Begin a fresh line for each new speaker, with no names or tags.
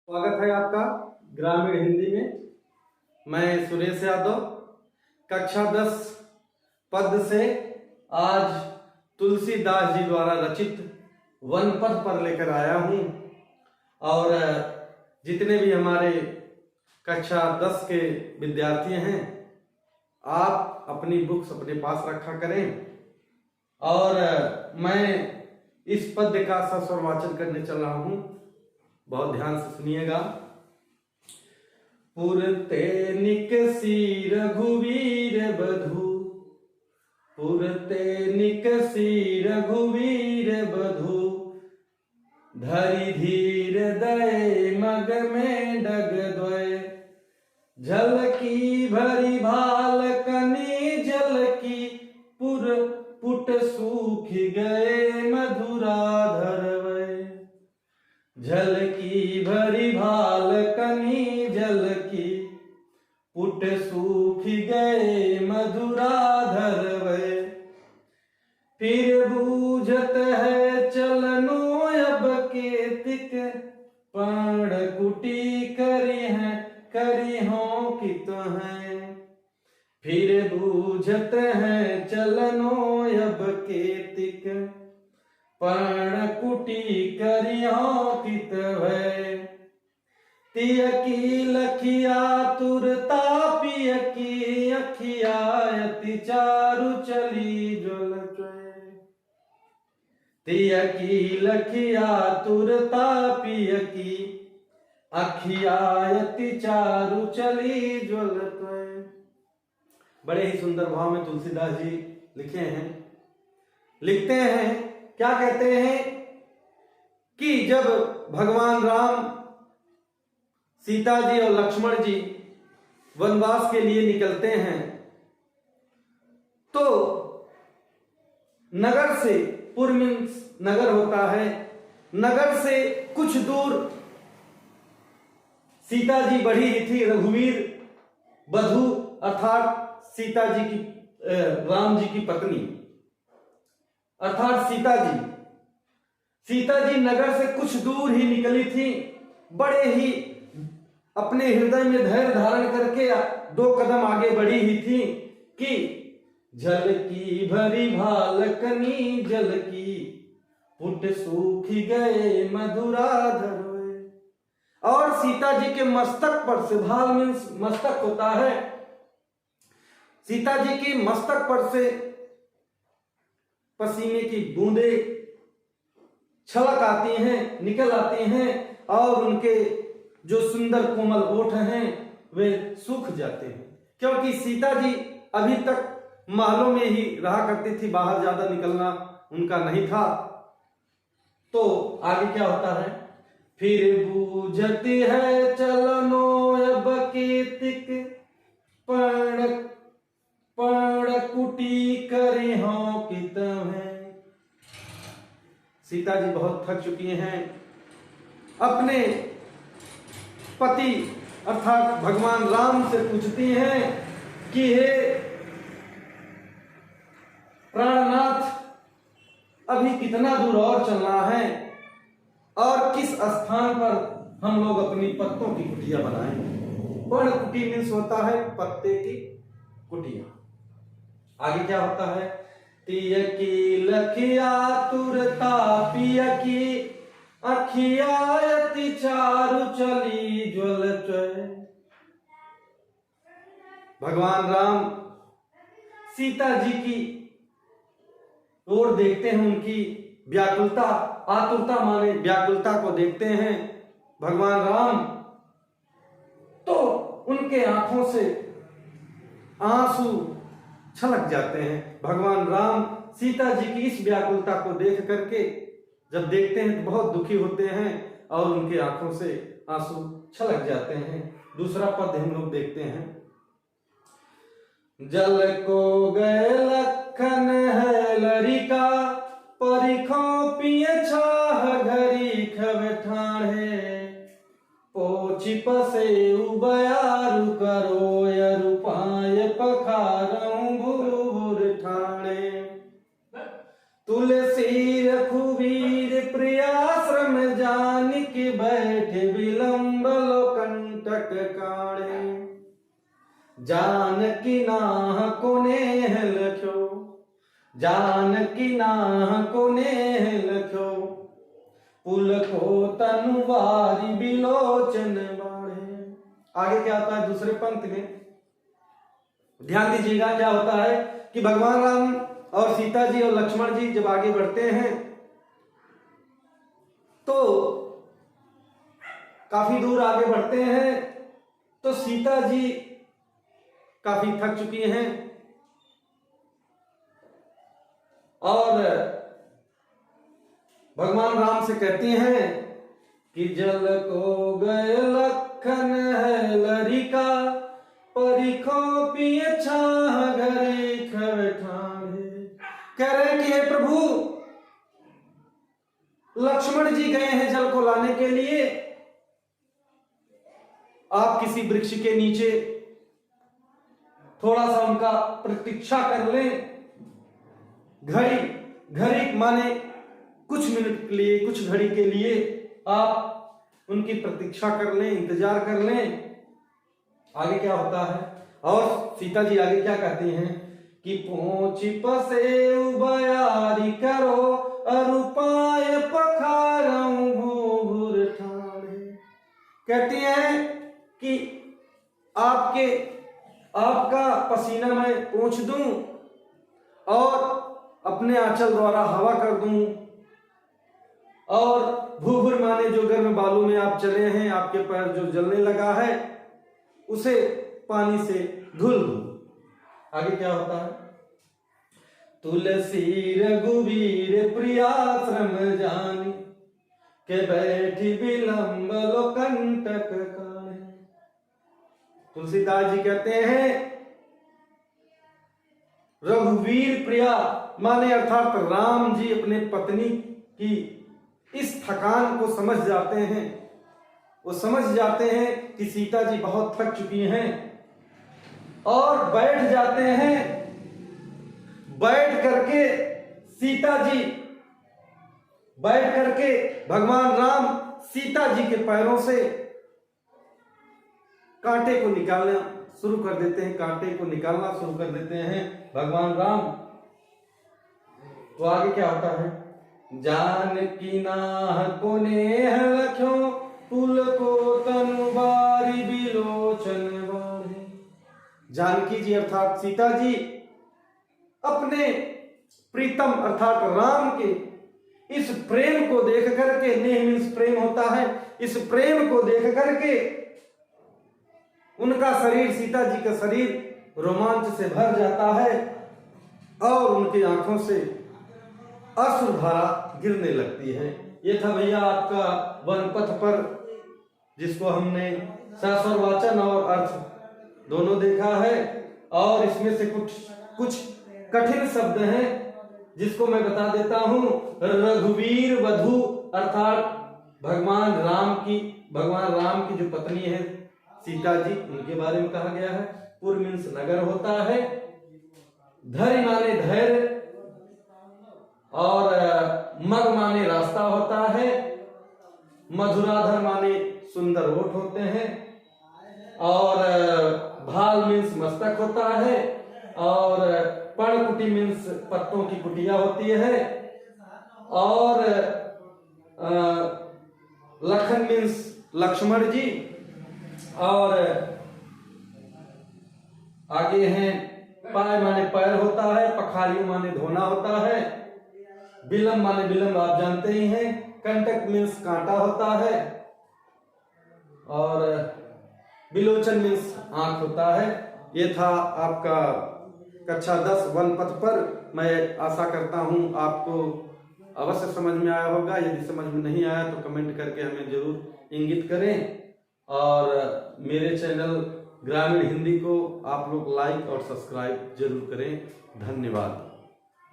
स्वागत है आपका ग्रामीण हिंदी में। मैं सुरेश यादव कक्षा 10 पद से आज तुलसीदास जी द्वारा रचित वन पद पर लेकर आया हूँ। और जितने भी हमारे कक्षा 10 के विद्यार्थी हैं, आप अपनी बुक्स अपने पास रखा करें। और मैं इस पद्य का सस्वर वाचन करने चल रहा हूँ, बहुत ध्यान से सुनिएगा। पुरते निकसी रघुवीर बधू, पुरते निकसी रघुवीर बधू, धरि धीर दय मग में डग द्वय, झलकी भरी भाल कनी जलकी, पुर पुट सूख गए मधुराधर वै, झलकी भरी भाल कनी जलकी, पुट सूख गए मधुराधर वै, फिर बूझत है चलनो अब केतिक, पण कुटी करी हों कित हैं, फिर बूझत है चलनो अब केतिक, पण कुटी करियों कित भय, तिय की लखिया तुरता पिय की अखिया अति चारु चली ज्वल चय, तिय की लखिया तुरता पिय की अखिया अति चारु चली ज्वल चय। बड़े ही सुंदर भाव में तुलसीदास जी लिखे हैं। लिखते हैं, क्या कहते हैं कि जब भगवान राम, सीता जी और लक्ष्मण जी वनवास के लिए निकलते हैं, तो नगर से, पुर मीन्स नगर होता है, नगर से कुछ दूर सीता जी बढ़ी ही थी। रघुवीर बधू अर्थात सीता जी की, राम जी की पत्नी अर्थात सीता जी नगर से कुछ दूर ही निकली थी। बड़े ही अपने हृदय में धैर्य धारण करके 2 कदम आगे बढ़ी ही थी कि झलकी भरी भाल कनी जलकी, पुट सूखी गए मधुराधर वै। और सीता जी के मस्तक पर से, भाल मीन्स मस्तक होता है, सीता जी की मस्तक पर से पसीने की बूंदे छलक आती हैं, निकल आती हैं, और उनके जो सुंदर कोमल ओठ हैं वे सूख जाते हैं, क्योंकि सीता जी अभी तक महलों में ही रहा करती थी, बाहर ज्यादा निकलना उनका नहीं था। तो आगे क्या होता है, फिर बूझती है चलनो अब केतिक, पण कुटी करी हों कित हैं। सीता जी बहुत थक चुकी हैं, अपने पति अर्थात भगवान राम से पूछती हैं कि हे प्राणनाथ, अभी कितना दूर और चलना है, और किस स्थान पर हम लोग अपनी पत्तों की कुटिया बनाएं। पण कुटी मीन्स होता है पत्ते की कुटिया। आगे क्या होता है, तिय की लखिया तुरता पिय की अखिया अति चारु चली ज्वल चय। भगवान राम सीता जी की ओर देखते हैं, उनकी व्याकुलता, आतुरता माने व्याकुलता को देखते हैं भगवान राम, तो उनके आंखों से आंसू छलक जाते हैं। भगवान राम सीता जी की इस व्याकुलता को देख करके जब देखते हैं तो बहुत दुखी होते हैं, और उनके आंखों से आंसू छलक जाते हैं। दूसरा पद हम लोग देखते हैं, जल को गए लखन है लरिका, परिखों पिय छाह घरी खब ठाणे, पोछि पसे उबयारु करो यरु पाय पखारऊं भूर ठाणे, तुलसी रघुवीर प्रियाश्रम जानिक बैठ विलंब जानकी नाह को नेह लख्यो, जानकी नाह को नेह लख्यो, पुल को तनुवारी बिलोचन बाढ़े। आगे क्या होता है दूसरे पंक्ति में, ध्यान दीजिएगा क्या होता है कि भगवान राम और सीता जी और लक्ष्मण जी जब आगे बढ़ते हैं तो काफी दूर आगे बढ़ते हैं तो सीता जी काफी थक चुकी हैं और भगवान राम से कहती हैं कि जल को गए लखन है लरिका, परिखो पिए छाह घरे खठाणे। कह रहे कि हे प्रभु, लक्ष्मण जी गए हैं जल को लाने के लिए, आप किसी वृक्ष के नीचे थोड़ा सा उनका प्रतीक्षा कर लें। घड़ी घड़ी माने कुछ मिनट के लिए, कुछ घड़ी के लिए आप उनकी प्रतीक्षा कर लें, इंतजार कर लें। आगे क्या होता है, और सीता जी आगे क्या कहती हैं कि पहुंची पसे उबयारी करो, अरुपाय पखारऊं भूर ठाणे। कहती हैं कि आपका पसीना मैं पोंछ दूं और अपने आंचल द्वारा हवा कर दूं, और भूभुर माने जो गर्म बालू में आप चले हैं, आपके पैर जो जलने लगा है उसे पानी से धुल दूं। आगे क्या होता है, तुलसी रघुवीर प्रियाश्रम जानी, के बैठी विलंब लो कंटक काणे। तुलसीदास जी कहते हैं रघुवीर प्रिया माने अर्थात राम जी अपने पत्नी की इस थकान को समझ जाते हैं। वो समझ जाते हैं कि सीता जी बहुत थक चुकी हैं और बैठ जाते हैं। बैठ करके सीता जी बैठ करके भगवान राम सीता जी के पैरों से कांटे को निकालना शुरू कर देते हैं, कांटे को निकालना शुरू कर देते हैं भगवान राम। तो आगे क्या होता है, जानकी नाह को नेह लख्यो, पुल को तनुवारी बिलोचन बाढ़े। जानकी जी अर्थात सीता जी अपने प्रीतम अर्थात राम के इस प्रेम को देख करके, नेह मीन्स प्रेम होता है, इस प्रेम को देख करके उनका शरीर, सीता जी का शरीर रोमांच से भर जाता है और उनकी आंखों से अश्रुधारा गिरने लगती है। ये था भैया आपका वनपथ पर, जिसको हमने शास्त्र वाचन और अर्थ दोनों देखा है, और इसमें से कुछ कठिन शब्द हैं जिसको मैं बता देता हूं। रघुवीर वधू अर्थात भगवान राम की जो पत्नी है सीता जी, उनके बारे में कहा गया है। पुर मीन्स नगर होता है, धैर्य माने धैर्य, और मग माने रास्ता होता है, मधुराधर माने सुंदर ओठ होते हैं, और भाल मीन्स मस्तक होता है, और पर्णकुटी मीन्स पत्तों की कुटिया होती है, और लखन मीन्स लक्ष्मण जी, और आगे हैं पाय माने पैर होता है, पखारियों माने धोना होता है, बिलम माने बिलम आप जानते ही हैं, कंटक मीन्स कांटा होता है, और बिलोचन मीन्स आंख होता है। ये था आपका कक्षा 10 वनपथ पर। मैं आशा करता हूं आपको अवश्य समझ में आया होगा। यदि समझ में नहीं आया तो कमेंट करके हमें जरूर इंगित करें, और मेरे चैनल ग्रामीण हिंदी को आप लोग लाइक और सब्सक्राइब जरूर करें। धन्यवाद।